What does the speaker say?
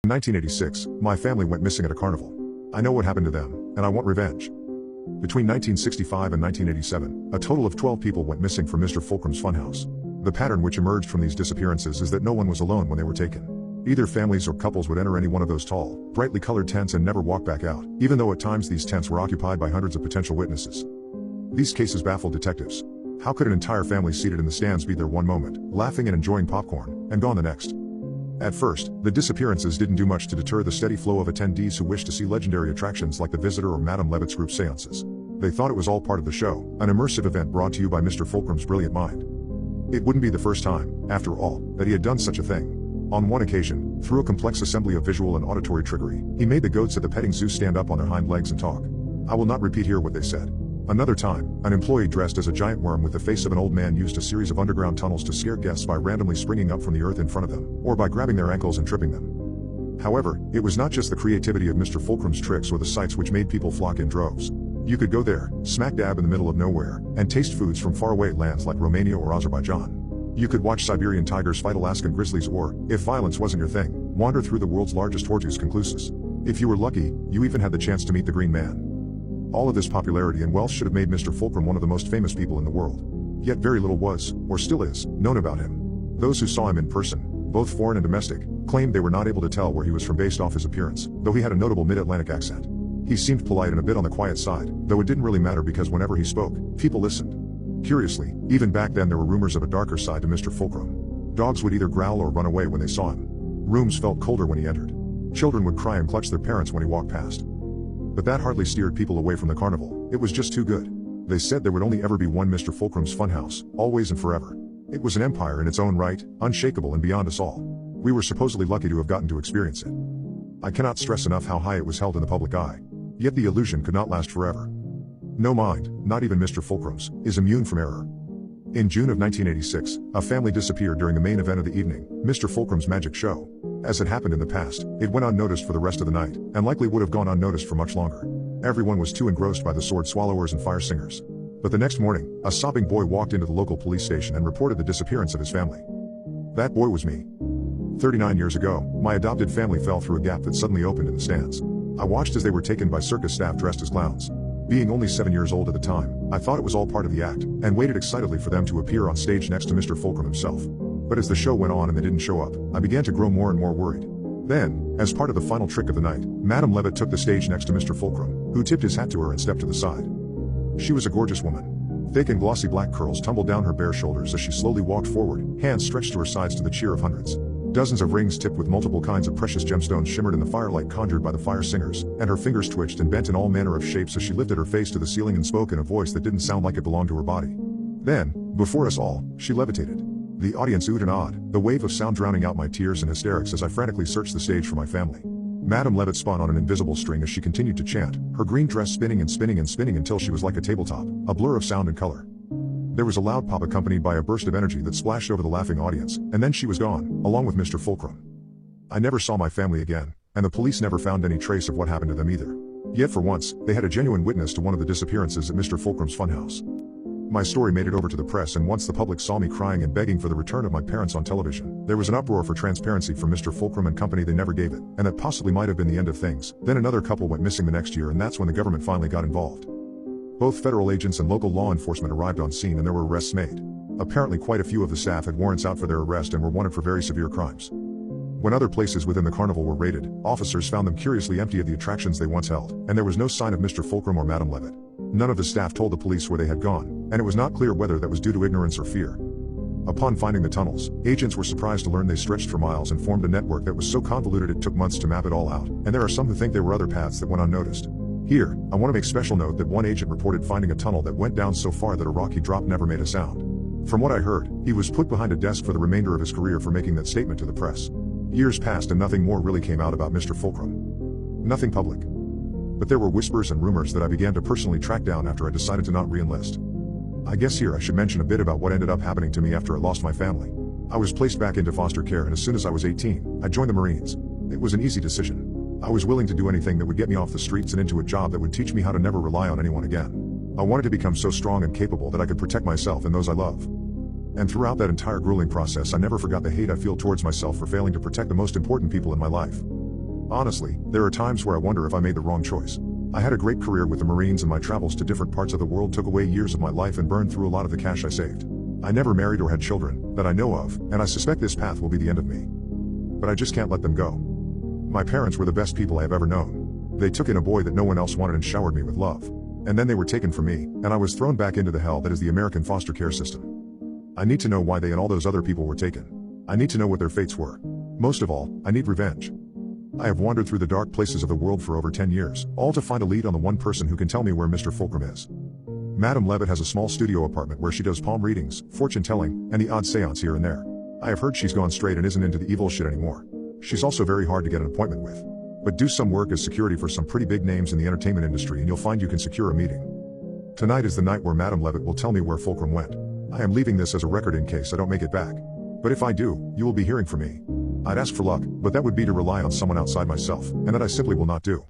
In 1986, my family went missing at a carnival. I know what happened to them, and I want revenge. Between 1965 and 1987, a total of 12 people went missing from Mr. Fulcrum's funhouse. The pattern which emerged from these disappearances is that no one was alone when they were taken. Either families or couples would enter any one of those tall, brightly colored tents and never walk back out, even though at times these tents were occupied by hundreds of potential witnesses. These cases baffled detectives. How could an entire family seated in the stands be there one moment, laughing and enjoying popcorn, and gone the next? At first, the disappearances didn't do much to deter the steady flow of attendees who wished to see legendary attractions like the Visitor or Madame Levitt's group seances. They thought it was all part of the show, an immersive event brought to you by Mr. Fulcrum's brilliant mind. It wouldn't be the first time, after all, that he had done such a thing. On one occasion, through a complex assembly of visual and auditory trickery, he made the goats at the petting zoo stand up on their hind legs and talk. I will not repeat here what they said. Another time, an employee dressed as a giant worm with the face of an old man used a series of underground tunnels to scare guests by randomly springing up from the earth in front of them, or by grabbing their ankles and tripping them. However, it was not just the creativity of Mr. Fulcrum's tricks or the sights which made people flock in droves. You could go there, smack dab in the middle of nowhere, and taste foods from faraway lands like Romania or Azerbaijan. You could watch Siberian tigers fight Alaskan grizzlies or, if violence wasn't your thing, wander through the world's largest hortus conclusus. If you were lucky, you even had the chance to meet the Green Man. All of this popularity and wealth should have made Mr. Fulcrum one of the most famous people in the world. Yet very little was, or still is, known about him. Those who saw him in person, both foreign and domestic, claimed they were not able to tell where he was from based off his appearance, though he had a notable mid-Atlantic accent. He seemed polite and a bit on the quiet side, though it didn't really matter because whenever he spoke, people listened. Curiously, even back then there were rumors of a darker side to Mr. Fulcrum. Dogs would either growl or run away when they saw him. Rooms felt colder when he entered. Children would cry and clutch their parents when he walked past. But that hardly steered people away from the carnival. It was just too good. They said there would only ever be one Mr. Fulcrum's funhouse, always and forever. It was an empire in its own right, unshakable and beyond us all. We were supposedly lucky to have gotten to experience it. I cannot stress enough how high it was held in the public eye. Yet the illusion could not last forever. No mind, not even Mr. Fulcrum's, is immune from error. In June of 1986, a family disappeared during the main event of the evening, Mr. Fulcrum's magic show. As had happened in the past, it went unnoticed for the rest of the night, and likely would have gone unnoticed for much longer. Everyone was too engrossed by the sword swallowers and fire singers. But the next morning, a sobbing boy walked into the local police station and reported the disappearance of his family. That boy was me. 39 years ago, my adopted family fell through a gap that suddenly opened in the stands. I watched as they were taken by circus staff dressed as clowns. Being only 7 years old at the time, I thought it was all part of the act, and waited excitedly for them to appear on stage next to Mr. Fulcrum himself. But as the show went on and they didn't show up, I began to grow more and more worried. Then, as part of the final trick of the night, Madame Levitt took the stage next to Mr. Fulcrum, who tipped his hat to her and stepped to the side. She was a gorgeous woman. Thick and glossy black curls tumbled down her bare shoulders as she slowly walked forward, hands stretched to her sides to the cheer of hundreds. Dozens of rings tipped with multiple kinds of precious gemstones shimmered in the firelight conjured by the fire singers, and her fingers twitched and bent in all manner of shapes as she lifted her face to the ceiling and spoke in a voice that didn't sound like it belonged to her body. Then, before us all, she levitated. The audience oohed and awed, the wave of sound drowning out my tears and hysterics as I frantically searched the stage for my family. Madame Levitt spun on an invisible string as she continued to chant, her green dress spinning and spinning and spinning until she was like a tabletop, a blur of sound and color. There was a loud pop accompanied by a burst of energy that splashed over the laughing audience, and then she was gone, along with Mr. Fulcrum. I never saw my family again, and the police never found any trace of what happened to them either. Yet for once, they had a genuine witness to one of the disappearances at Mr. Fulcrum's funhouse. My story made it over to the press, and once the public saw me crying and begging for the return of my parents on television, there was an uproar for transparency from Mr. Fulcrum and company. They never gave it, and that possibly might have been the end of things. Then another couple went missing the next year, and that's when the government finally got involved. Both federal agents and local law enforcement arrived on scene and there were arrests made. Apparently quite a few of the staff had warrants out for their arrest and were wanted for very severe crimes. When other places within the carnival were raided, officers found them curiously empty of the attractions they once held, and there was no sign of Mr. Fulcrum or Madame Levitt. None of the staff told the police where they had gone, and it was not clear whether that was due to ignorance or fear. Upon finding the tunnels, agents were surprised to learn they stretched for miles and formed a network that was so convoluted it took months to map it all out, and there are some who think there were other paths that went unnoticed. Here, I want to make special note that one agent reported finding a tunnel that went down so far that a rock he dropped never made a sound. From what I heard, he was put behind a desk for the remainder of his career for making that statement to the press. Years passed and nothing more really came out about Mr. Fulcrum. Nothing public. But there were whispers and rumors that I began to personally track down after I decided to not re-enlist. I guess here I should mention a bit about what ended up happening to me after I lost my family. I was placed back into foster care, and as soon as I was 18, I joined the Marines. It was an easy decision. I was willing to do anything that would get me off the streets and into a job that would teach me how to never rely on anyone again. I wanted to become so strong and capable that I could protect myself and those I love. And throughout that entire grueling process, I never forgot the hate I feel towards myself for failing to protect the most important people in my life. Honestly, there are times where I wonder if I made the wrong choice. I had a great career with the Marines, and my travels to different parts of the world took away years of my life and burned through a lot of the cash I saved. I never married or had children, that I know of, and I suspect this path will be the end of me. But I just can't let them go. My parents were the best people I have ever known. They took in a boy that no one else wanted and showered me with love. And then they were taken from me, and I was thrown back into the hell that is the American foster care system. I need to know why they and all those other people were taken. I need to know what their fates were. Most of all, I need revenge. I have wandered through the dark places of the world for over 10 years, all to find a lead on the one person who can tell me where Mr. Fulcrum is. Madame Levitt has a small studio apartment where she does palm readings, fortune telling, and the odd seance here and there. I have heard she's gone straight and isn't into the evil shit anymore. She's also very hard to get an appointment with. But do some work as security for some pretty big names in the entertainment industry and you'll find you can secure a meeting. Tonight is the night where Madame Levitt will tell me where Fulcrum went. I am leaving this as a record in case I don't make it back. But if I do, you will be hearing from me. I'd ask for luck, but that would be to rely on someone outside myself, and that I simply will not do.